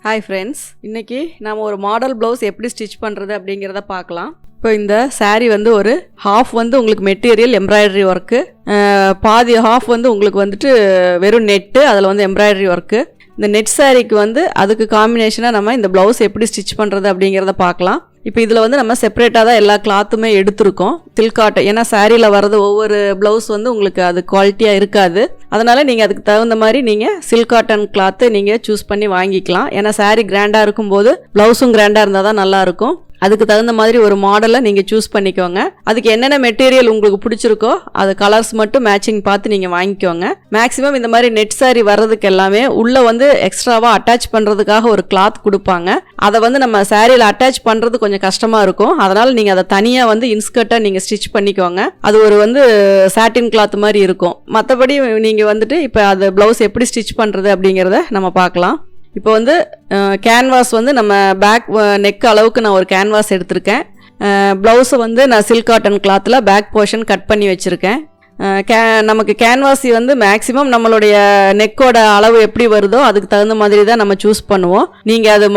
Hi friends, இன்றைக்கி நம்ம ஒரு மாடல் ப்ளவுஸ் எப்படி ஸ்டிச் பண்ணுறது அப்படிங்கிறத பார்க்கலாம். இப்போ இந்த சாரீ வந்து ஒரு ஹாஃப் வந்து உங்களுக்கு மெட்டீரியல் எம்ப்ராய்டரி ஒர்க்கு, பாதி ஹாஃப் வந்து உங்களுக்கு வந்துட்டு வெறும் நெட்டு, அதில் வந்து எம்ப்ராய்டரி ஒர்க்கு. இந்த நெட் சாரீக்கு வந்து அதுக்கு காம்பினேஷனாக நம்ம இந்த ப்ளவுஸ் எப்படி ஸ்டிச் பண்ணுறது அப்படிங்கிறத பார்க்கலாம். இப்போ இதில் வந்து நம்ம செப்பரேட்டாக தான் எல்லா கிளாத்துமே எடுத்திருக்கோம். சில்காட்டன், ஏன்னா சாரியில் வர்றது ஒவ்வொரு ப்ளவுஸ் வந்து உங்களுக்கு அது குவாலிட்டியாக இருக்காது. அதனால் நீங்கள் அதுக்கு தகுந்த மாதிரி நீங்கள் சில்காட்டன் கிளாத்து நீங்கள் சூஸ் பண்ணி வாங்கிக்கலாம். ஏன்னா சாரீ கிராண்டாக இருக்கும்போது ப்ளவுஸும் கிராண்டாக இருந்தால் தான் நல்லாயிருக்கும். அதுக்கு தகுந்த மாதிரி ஒரு மாடலை நீங்கள் சூஸ் பண்ணிக்கோங்க. அதுக்கு என்னென்ன மெட்டீரியல் உங்களுக்கு பிடிச்சிருக்கோ அது கலர்ஸ் மட்டும் மேட்சிங் பார்த்து நீங்கள் வாங்கிக்கோங்க. மேக்ஸிமம் இந்த மாதிரி நெட் சாரி வர்றதுக்கு எல்லாமே உள்ளே வந்து எக்ஸ்ட்ராவாக அட்டாச் பண்ணுறதுக்காக ஒரு கிளாத் கொடுப்பாங்க. அதை வந்து நம்ம சாரியில் அட்டாச் பண்ணுறது கொஞ்சம் கஷ்டமாக இருக்கும். அதனால் நீங்கள் அதை தனியாக வந்து இன்ஸ்கர்ட்டாக நீங்கள் ஸ்டிச் பண்ணிக்கோங்க. அது ஒரு வந்து சாட்டின் கிளாத் மாதிரி இருக்கும். மற்றபடி நீங்கள் வந்துட்டு இப்போ அது ப்ளவுஸ் எப்படி ஸ்டிச் பண்ணுறது அப்படிங்கிறத நம்ம பார்க்கலாம். இப்போ வந்து கேன்வாஸ் வந்து நம்ம பேக் நெக் அளவுக்கு நான் ஒரு கேன்வாஸ் எடுத்திருக்கேன். ப்ளவுஸை வந்து நான் சில்க் காட்டன் கிளாத்தில் பேக் போர்ஷன் கட் பண்ணி வச்சுருக்கேன். நமக்கு கேன்வாஸி வந்து மேக்ஸிமம் நம்மளுடைய நெக்கோட அளவு எப்படி வருதோ அதுக்கு தகுந்த மாதிரி தான் நம்ம சூஸ் பண்ணுவோம். நீங்கள் அது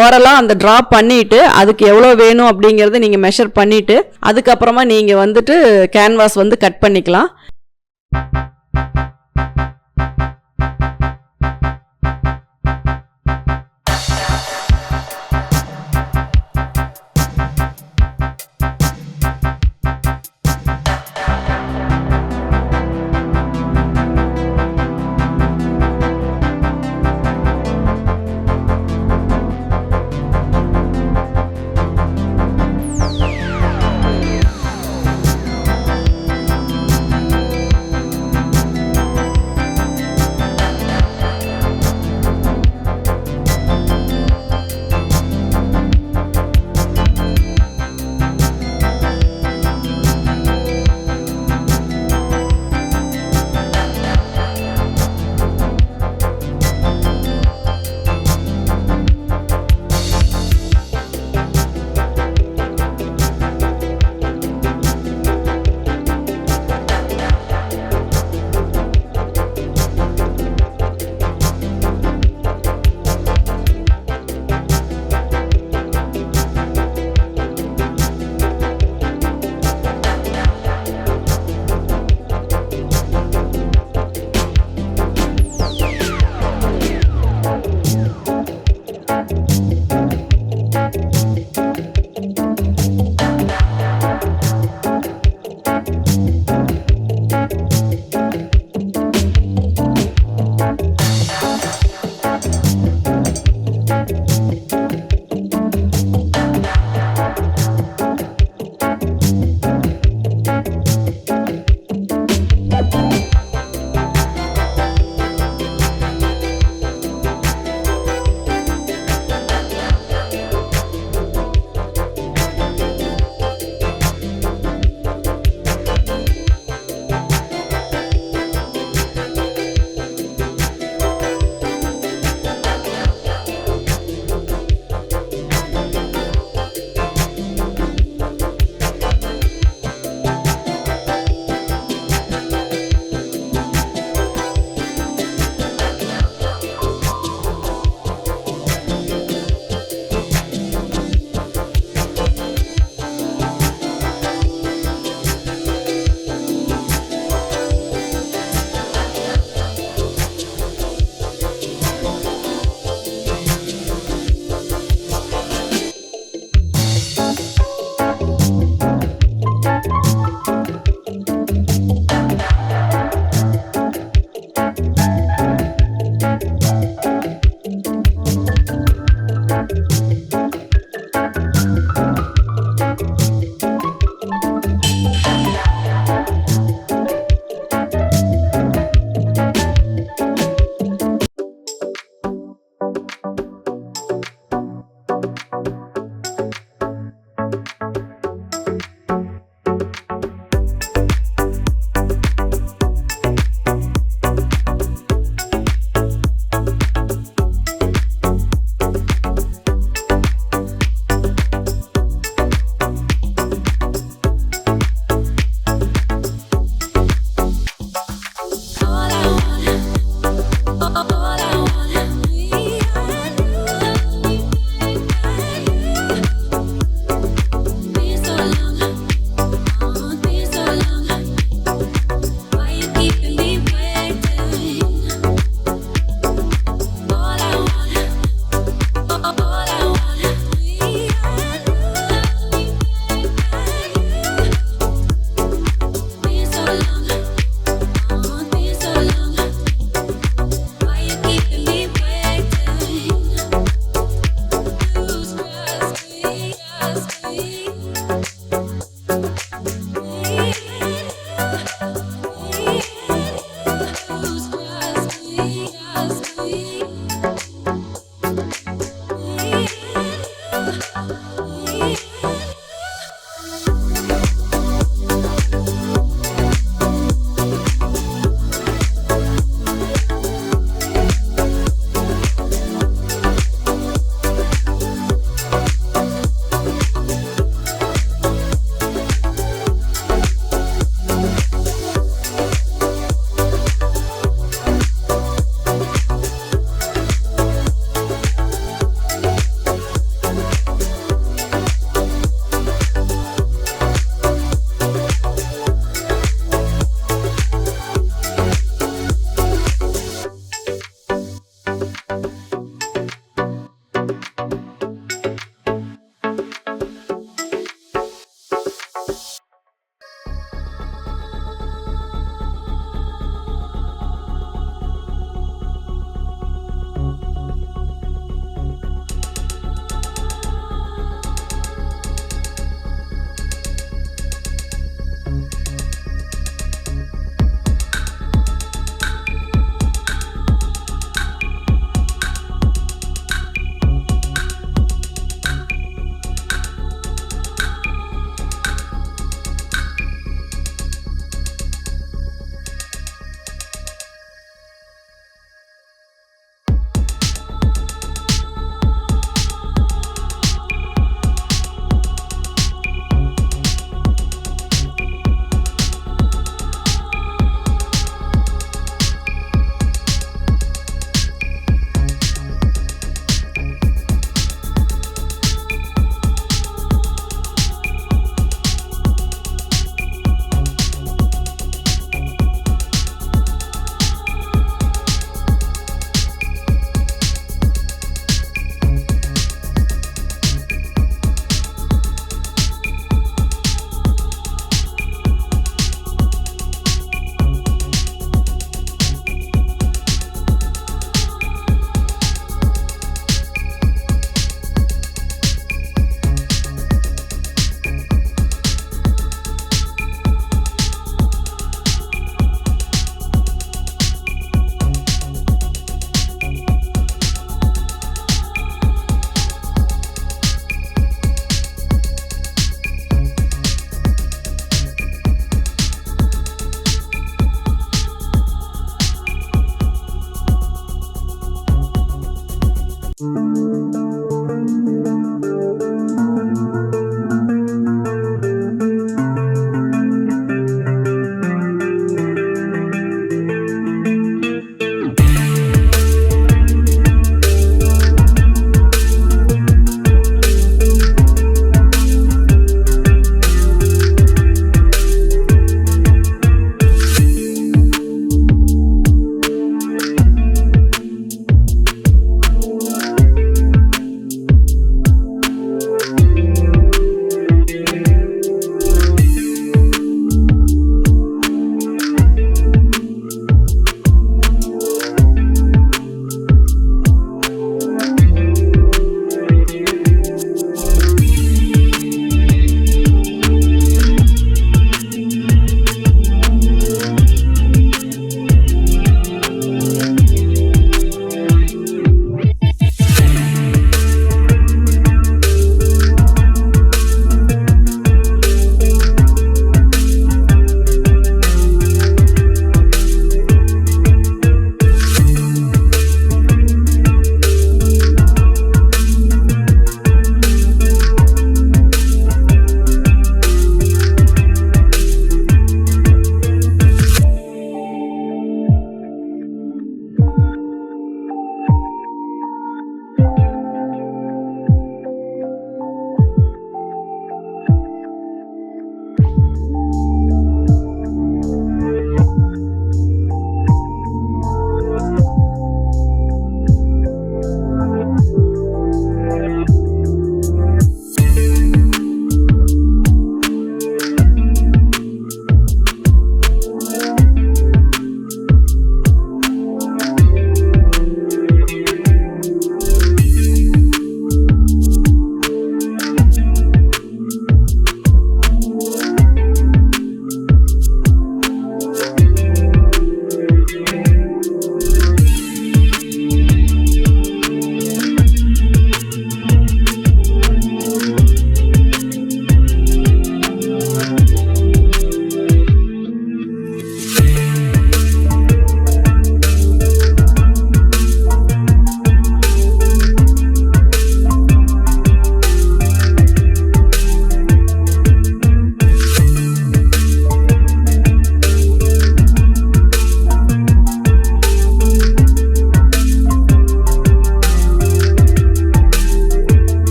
ஓரலாக அந்த ட்ராப் பண்ணிவிட்டு அதுக்கு எவ்வளோ வேணும் அப்படிங்கிறத நீங்கள் மெஷர் பண்ணிவிட்டு அதுக்கப்புறமா நீங்கள் வந்துட்டு கேன்வாஸ் வந்து கட் பண்ணிக்கலாம்.